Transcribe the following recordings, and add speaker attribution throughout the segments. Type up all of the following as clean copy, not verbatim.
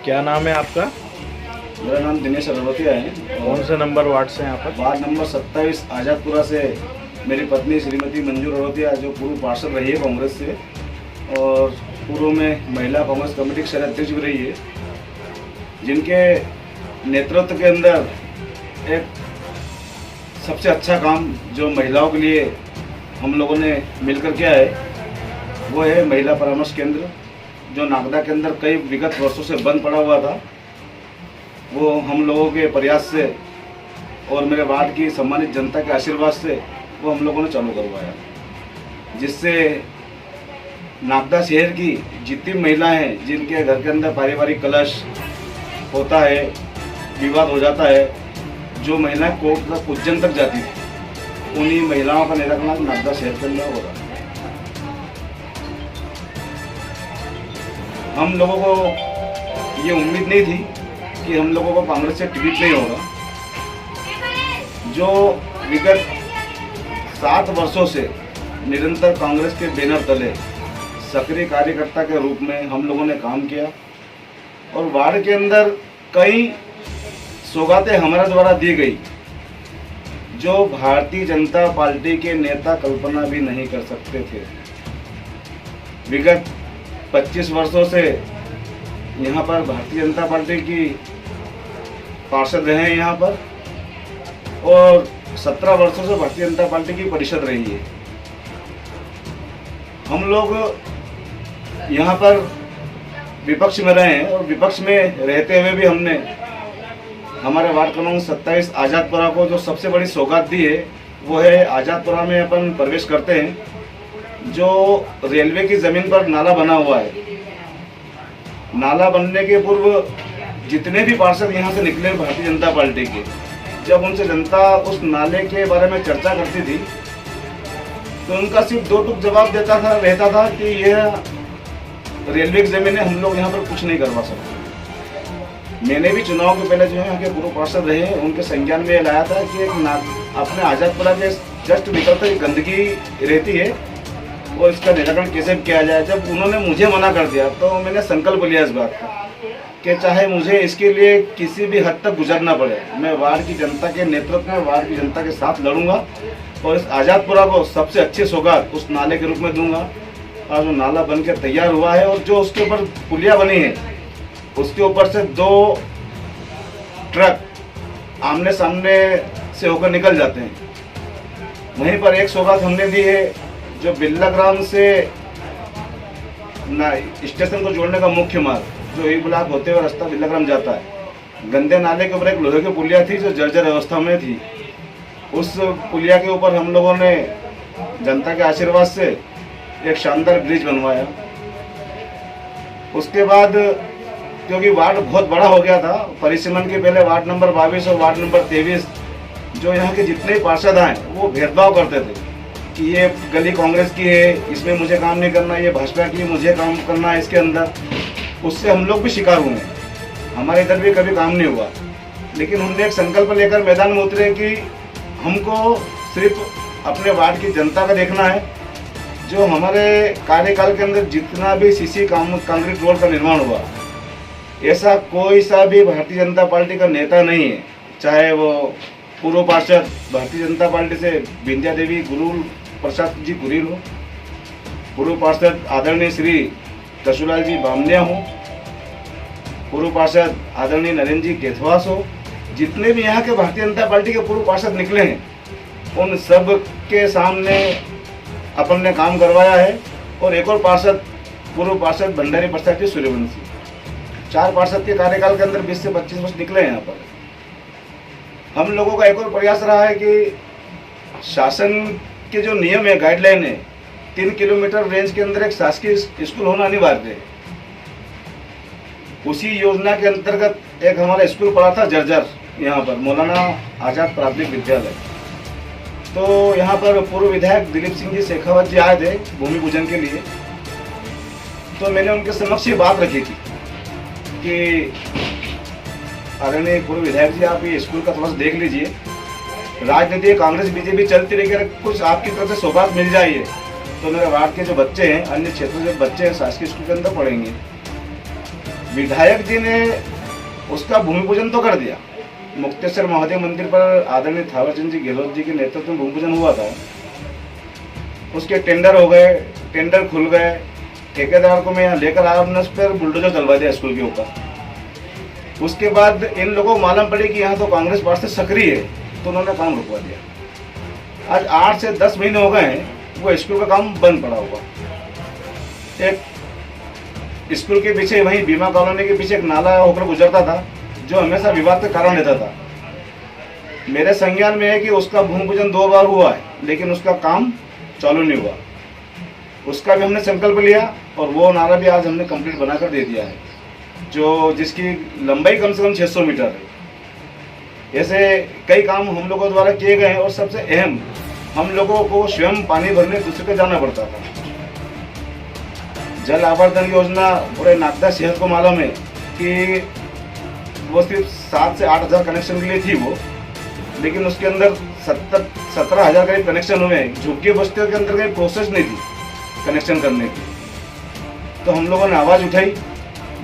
Speaker 1: क्या नाम है आपका?
Speaker 2: मेरा नाम दिनेश अरोतिया है।
Speaker 1: कौन से नंबर वार्ड से यहाँ पर?
Speaker 2: वार्ड नंबर 27 आज़ादपुरा से मेरी पत्नी श्रीमती मंजूर अरोतिया, जो पूर्व पार्षद रही है कांग्रेस से और पूर्व में महिला कांग्रेस कमेटी की शहर अध्यक्ष भी रही है, जिनके नेतृत्व के अंदर एक सबसे अच्छा काम जो महिलाओं के लिए हम लोगों ने मिलकर किया है वो है महिला परामर्श केंद्र, जो नागदा के अंदर कई विगत वर्षों से बंद पड़ा हुआ था। वो हम लोगों के प्रयास से और मेरे वार्ड की सम्मानित जनता के आशीर्वाद से वो हम लोगों ने चालू करवाया, जिससे नागदा शहर की जितनी महिलाएं हैं जिनके घर के अंदर पारिवारिक कलश होता है, विवाद हो जाता है, जो महिलाएं कोर्ट तक उज्जैन तक जाती थी, उन्हीं महिलाओं का निराकरण नागदा शहर के अंदर हो रहा है। हम लोगों को ये उम्मीद नहीं थी कि हम लोगों को कांग्रेस से टिकट नहीं होगा। जो विगत 7 वर्षों से निरंतर कांग्रेस के बैनर तले सक्रिय कार्यकर्ता के रूप में हम लोगों ने काम किया और वार्ड के अंदर कई सौगातें हमारे द्वारा दी गई जो भारतीय जनता पार्टी के नेता कल्पना भी नहीं कर सकते थे। विगत 25 वर्षों से यहाँ पर भारतीय जनता पार्टी की पार्षद रहे हैं यहाँ पर, और 17 वर्षों से भारतीय जनता पार्टी की परिषद रही है। हम लोग यहाँ पर विपक्ष में रहे हैं और विपक्ष में रहते हुए भी हमने हमारे वार्ड क्रमांक 27 आज़ादपुरा को जो सबसे बड़ी सौगात दी है वो है, आज़ादपुरा में अपन प्रवेश करते हैं, जो रेलवे की ज़मीन पर नाला बना हुआ है। नाला बनने के पूर्व जितने भी पार्षद यहाँ से निकले भारतीय जनता पार्टी के, जब उनसे जनता उस नाले के बारे में चर्चा करती थी तो उनका सिर्फ 2 टूक जवाब रहता था कि यह रेलवे की ज़मीन है, हम लोग यहाँ पर कुछ नहीं करवा सकते। मैंने भी चुनाव के पहले जो है यहाँ के पूर्व पार्षद रहे, उनके संज्ञान में लाया था कि अपने आज़ादपुरा के जस्ट निकलते गंदगी रहती है और इसका निराकरण कैसे किया जाए। जब उन्होंने मुझे मना कर दिया तो मैंने संकल्प लिया इस बात का कि चाहे मुझे इसके लिए किसी भी हद तक गुजरना पड़े, मैं वार्ड की जनता के नेतृत्व में वार्ड की जनता के साथ लड़ूंगा और इस आज़ादपुरा को सबसे अच्छी सौगात उस नाले के रूप में दूंगा। और जो नाला बन के तैयार हुआ है और जो उसके ऊपर पुलिया बनी है, उसके ऊपर से 2 ट्रक आमने सामने से होकर निकल जाते हैं। वहीं पर एक सौगात हमने दी है, जो बिल्ला ग्राम से स्टेशन को जोड़ने का मुख्य मार्ग, जो ई ब्लॉक होते हुए रास्ता बिल्ला ग्राम जाता है, गंदे नाले के ऊपर एक लोहे की पुलिया थी जो जर्जर अवस्था में थी। उस पुलिया के ऊपर हम लोगों ने जनता के आशीर्वाद से एक शानदार ब्रिज बनवाया। उसके बाद क्योंकि वार्ड बहुत बड़ा हो गया था, परिसीमन के पहले वार्ड नंबर 22 और वार्ड नंबर 23 जो यहाँ के जितने पार्षद आए वो भेदभाव करते थे कि ये गली कांग्रेस की है, इसमें मुझे काम नहीं करना, ये भाजपा की मुझे काम करना है इसके अंदर। उससे हम लोग भी शिकार हुए, हमारे इधर भी कभी काम नहीं हुआ। लेकिन हमने एक संकल्प लेकर मैदान में उतरे कि हमको सिर्फ अपने वार्ड की जनता का देखना है। जो हमारे कार्यकाल के अंदर जितना भी सीसी कंक्रीट रोड का निर्माण हुआ, ऐसा कोई सा भी भारतीय जनता पार्टी का नेता नहीं है, चाहे वो पूर्व पार्षद भारतीय जनता पार्टी से विंध्या देवी गुरुल प्रसाद जी गुरील हो, पूर्व पार्षद आदरणीय श्री कशुलाल जी बामनिया हो, पूर्व पार्षद आदरणीय नरेंद्र जी केथवास हो, जितने भी यहाँ के भारतीय जनता पार्टी के पूर्व पार्षद निकले हैं उन सब के सामने अपन ने काम करवाया है। और एक और पार्षद पूर्व पार्षद भंडारी प्रसाद जी सूर्यवंशी, 4 पार्षद के कार्यकाल के अंदर 20 से 25 वर्ष निकले हैं यहाँ पर। हम लोगों का एक और प्रयास रहा है कि शासन के जो नियम है, गाइडलाइन है, 3 किलोमीटर रेंज के अंदर एक शासकीय स्कूल होना अनिवार्य है। उसी योजना के अंतर्गत एक हमारा स्कूल पड़ा था जर्जर, यहाँ पर मौलाना आज़ाद प्राथमिक विद्यालय। तो यहाँ पर पूर्व विधायक दिलीप सिंह जी शेखावत जी आए थे भूमि पूजन के लिए, तो मैंने उनके समक्ष ये बात रखी थी कि आदरणीय पूर्व विधायक जी, आप ये स्कूल का थोड़ा सा देख लीजिए, राजनीति कांग्रेस बीजेपी चलती रही, अगर कुछ आपकी तरफ से सौगात मिल जाइए तो मेरे वार्ड के जो बच्चे हैं, अन्य क्षेत्रों के बच्चे हैं, शासकीय स्कूल के अंदर पढ़ेंगे। विधायक जी ने उसका भूमि पूजन तो कर दिया। मुक्तेश्वर महादेव मंदिर पर आदरणीय थावरचंद जी गहलोत जी के नेतृत्व में भूमि पूजन हुआ था। उसके टेंडर हो गए, टेंडर खुल गए, ठेकेदार को मैं यहाँ लेकर आया, हमने उस पर बुलडोजर चलवा दिया स्कूल के ऊपर। उसके बाद इन लोगों को मालूम पड़ी कि यहाँ तो कांग्रेस पार्टी सक्रिय है, तो उन्होंने काम रुकवा दिया। आज 8 से 10 महीने हो गए हैं वो स्कूल का काम बंद पड़ा हुआ। एक स्कूल के पीछे, वहीं बीमा कॉलोनी के पीछे एक नाला होकर गुजरता था जो हमेशा विवाद का कारण रहता था। मेरे संज्ञान में है कि उसका भूमि पूजन 2 बार हुआ है, लेकिन उसका काम चालू नहीं हुआ। उसका भी हमने संकल्प लिया और वो नाला भी आज हमने कंप्लीट बनाकर दे दिया है, जो जिसकी लंबाई कम से कम 600 मीटर है। ऐसे कई काम हम लोगों द्वारा किए गए हैं और सबसे अहम, हम लोगों को स्वयं पानी भरने दूसरे पे जाना पड़ता था। जल आवर्धन योजना पूरे नागदा शहर को मालूम है कि वो सिर्फ 7 से 8 हज़ार कनेक्शन के लिए थी वो, लेकिन उसके अंदर 17,000 करीब कनेक्शन हुए हैं। झुग्गी बस्तियों के अंदर कहीं प्रोसेस नहीं थी कनेक्शन करने की। तो हम लोगों ने आवाज़ उठाई,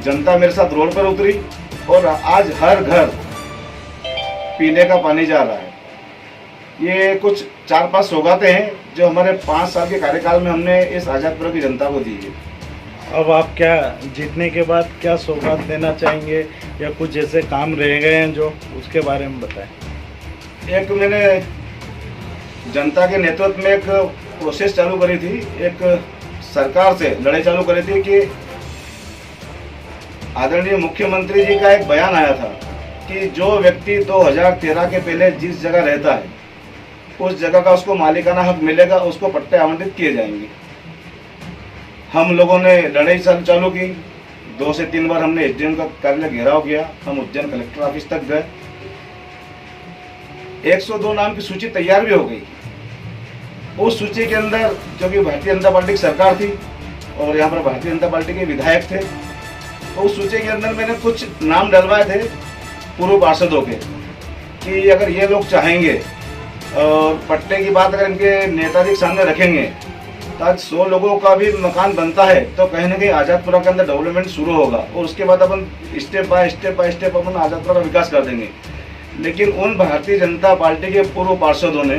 Speaker 2: जनता मेरे साथ रोड पर उतरी और आज हर घर पीने का पानी जा रहा है। ये कुछ 4-5 सौगातें हैं जो हमारे 5 साल के कार्यकाल में हमने इस आजादपुर की जनता को दी है।
Speaker 1: अब आप क्या जीतने के बाद क्या सौगात देना चाहेंगे, या कुछ जैसे काम रह गए हैं जो, उसके बारे में बताएं।
Speaker 2: एक मैंने जनता के नेतृत्व में एक प्रोसेस चालू करी थी, एक सरकार से लड़ाई चालू करी थी कि आदरणीय मुख्यमंत्री जी का एक बयान आया था कि जो व्यक्ति 2013 के पहले जिस जगह रहता है उस जगह का उसको मालिकाना हक मिलेगा, उसको पट्टे आवंटित किए जाएंगे। हम लोगों ने लड़ाई चालू की। 2 से 3 बार हमने एसडीएम का कार्यालय घेराव किया, हम उज्जैन कलेक्टर ऑफिस तक गए। 102 नाम की सूची तैयार भी हो गई। उस सूची के अंदर, जो कि भारतीय जनता पार्टी की सरकार थी और यहाँ पर भारतीय जनता पार्टी के विधायक थे, तो उस सूची के अंदर मैंने कुछ नाम डलवाए थे पूर्व पार्षदों के कि अगर ये लोग चाहेंगे और पट्टे की बात अगर इनके नेताजी के सामने रखेंगे तो आज 100 लोगों का भी मकान बनता है, तो कहीं ना कहीं आजादपुरा के अंदर डेवलपमेंट शुरू होगा और उसके बाद अपन स्टेप बाय स्टेप अपन आजादपुरा का विकास कर देंगे। लेकिन उन भारतीय जनता पार्टी के पूर्व पार्षदों ने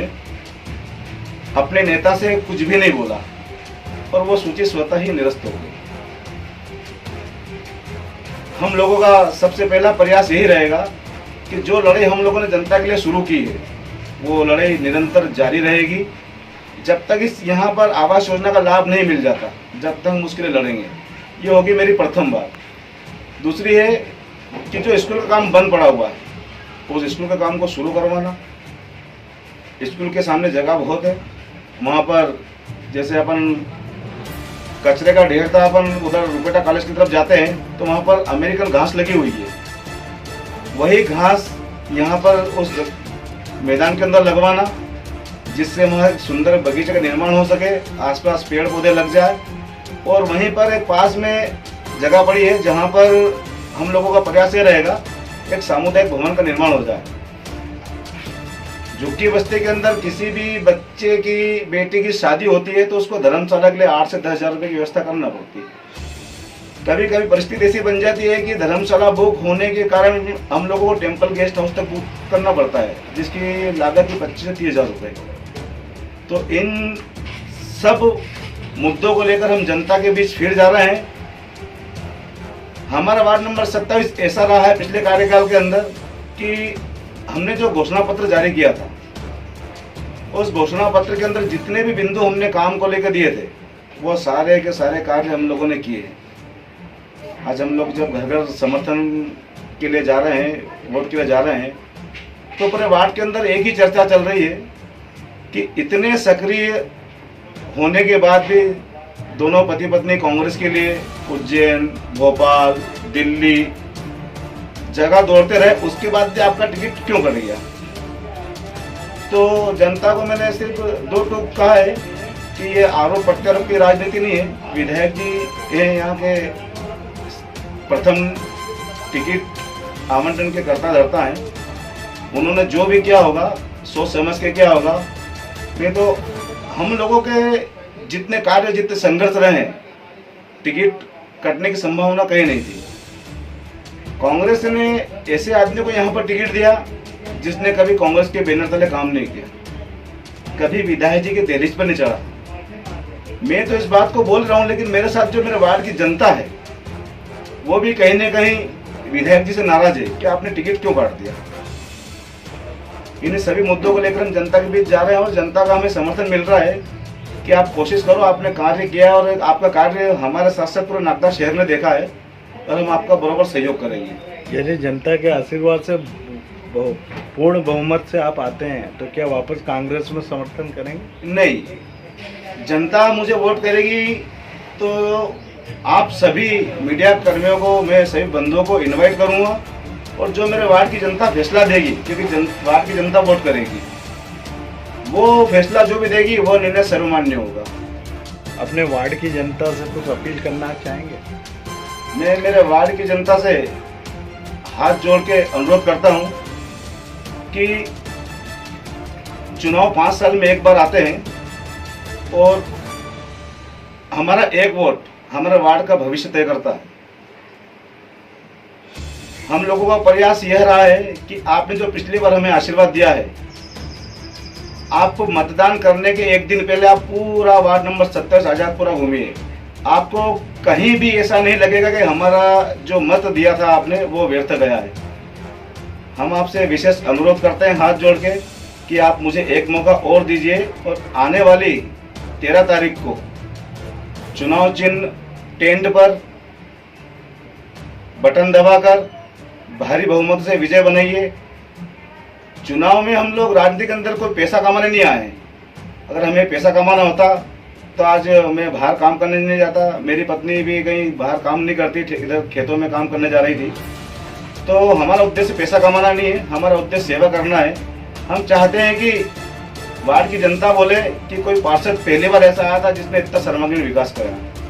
Speaker 2: अपने नेता से कुछ भी नहीं बोला और वो सूची स्वतः ही निरस्त हो गई। हम लोगों का सबसे पहला प्रयास यही रहेगा कि जो लड़ाई हम लोगों ने जनता के लिए शुरू की है वो लड़ाई निरंतर जारी रहेगी। जब तक इस यहाँ पर आवास योजना का लाभ नहीं मिल जाता, जब तक हम उसके लिए लड़ेंगे। ये होगी मेरी प्रथम बात। दूसरी है कि जो स्कूल का काम बंद पड़ा हुआ है उस स्कूल का काम को शुरू करवाना। स्कूल के सामने जगह बहुत है, वहाँ पर जैसे अपन कचरे का ढेर था, अपन उधर रुपेटा कॉलेज की तरफ जाते हैं तो वहाँ पर अमेरिकन घास लगी हुई है। वही घास यहाँ पर उस मैदान के अंदर लगवाना, जिससे वहाँ एक सुंदर बगीचे का निर्माण हो सके, आसपास पेड़ पौधे लग जाए। और वहीं पर एक पास में जगह पड़ी है जहाँ पर हम लोगों का प्रयास ये रहेगा एक सामुदायिक भवन का निर्माण हो जाए। झुग्गी बस्ती के अंदर किसी भी बच्चे की, बेटी की शादी होती है तो उसको धर्मशाला के लिए 8 से 10 हज़ार रुपये की व्यवस्था करना पड़ती है। कभी कभी परिस्थिति ऐसी बन जाती है कि धर्मशाला बुक होने के कारण हम लोगों को टेम्पल गेस्ट हाउस तक बुक करना पड़ता है, जिसकी लागत ही 25 से 30 हज़ार रुपये। तो इन सब मुद्दों को लेकर हम जनता के बीच फिर जा रहे हैं। हमारा वार्ड नंबर 27 ऐसा रहा है पिछले कार्यकाल के अंदर कि हमने जो घोषणा पत्र जारी किया था, उस घोषणा पत्र के अंदर जितने भी बिंदु हमने काम को लेकर दिए थे वो सारे के सारे कार्य हम लोगों ने किए हैं। आज हम लोग जब घर घर समर्थन के लिए जा रहे हैं, वोट के लिए जा रहे हैं, तो पूरे वार्ड के अंदर एक ही चर्चा चल रही है कि इतने सक्रिय होने के बाद भी दोनों पति पत्नी कांग्रेस के लिए उज्जैन, भोपाल, दिल्ली जगह दौड़ते रहे, उसके बाद भी आपका टिकट क्यों कट गया। तो जनता को मैंने सिर्फ 2 टूक कहा है कि ये आरोप प्रत्यारोप की राजनीति नहीं है। विधायक जी ये यहाँ के प्रथम टिकट आवंटन के कर्ता धर्ता हैं। उन्होंने जो भी किया होगा सोच समझ के किया होगा, नहीं तो हम लोगों के जितने कार्य, जितने संघर्ष रहे हैं, टिकट कटने की संभावना कहीं नहीं थी। कांग्रेस ने ऐसे आदमी को यहाँ पर टिकट दिया जिसने कभी कांग्रेस के बैनर तले काम नहीं किया, कभी विधायक जी के दहलीज पर नहीं चढ़ा। मैं तो इस बात को बोल रहा हूँ, लेकिन मेरे साथ जो मेरे वार्ड की जनता है वो भी कहीं ना कहीं विधायक जी से नाराज है कि आपने टिकट क्यों काट दिया। इन सभी मुद्दों को लेकर हम जनता के बीच जा रहे हैं और जनता का हमें समर्थन मिल रहा है कि आप कोशिश करो, आपने कार्य किया है और आपका कार्य हमारे साथ साथ पूरे नागदा शहर ने देखा है और हम आपका बराबर सहयोग करेंगे।
Speaker 1: यदि जनता के आशीर्वाद से पूर्ण बहुमत से आप आते हैं तो क्या वापस कांग्रेस में समर्थन करेंगे?
Speaker 2: नहीं, जनता मुझे वोट करेगी तो आप सभी मीडिया कर्मियों को, मैं सभी बंधुओं को इनवाइट करूंगा और जो मेरे वार्ड की जनता फैसला देगी, क्योंकि वार्ड की जनता वोट करेगी, वो फैसला जो भी देगी वो निर्णय सर्वमान्य होगा।
Speaker 1: अपने वार्ड की जनता से कुछ अपील करना चाहेंगे?
Speaker 2: मैं मेरे वार्ड की जनता से हाथ जोड़ के अनुरोध करता हूं कि चुनाव 5 साल में एक बार आते हैं और हमारा एक वोट हमारे वार्ड का भविष्य तय करता है। हम लोगों का प्रयास यह रहा है कि आपने जो पिछली बार हमें आशीर्वाद दिया है, आपको मतदान करने के एक दिन पहले आप पूरा वार्ड नंबर 27 आजादपुरा घूमिए। आपको कहीं भी ऐसा नहीं लगेगा कि हमारा जो मत दिया था आपने वो व्यर्थ गया है। हम आपसे विशेष अनुरोध करते हैं हाथ जोड़ के कि आप मुझे एक मौका और दीजिए और आने वाली 13 तारीख को चुनाव चिन्ह टेंट पर बटन दबाकर भारी बहुमत से विजय बनाइए। चुनाव में हम लोग राजनीति के अंदर कोई पैसा कमाने नहीं आए हैं। अगर हमें पैसा कमाना होता तो आज मैं बाहर काम करने नहीं जाता, मेरी पत्नी भी कहीं बाहर काम नहीं करती, इधर खेतों में काम करने जा रही थी। तो हमारा उद्देश्य पैसा कमाना नहीं है, हमारा उद्देश्य सेवा करना है। हम चाहते हैं कि वार्ड की जनता बोले कि कोई पार्षद पहली बार ऐसा आया था जिसने इतना सर्वांगीण विकास करा।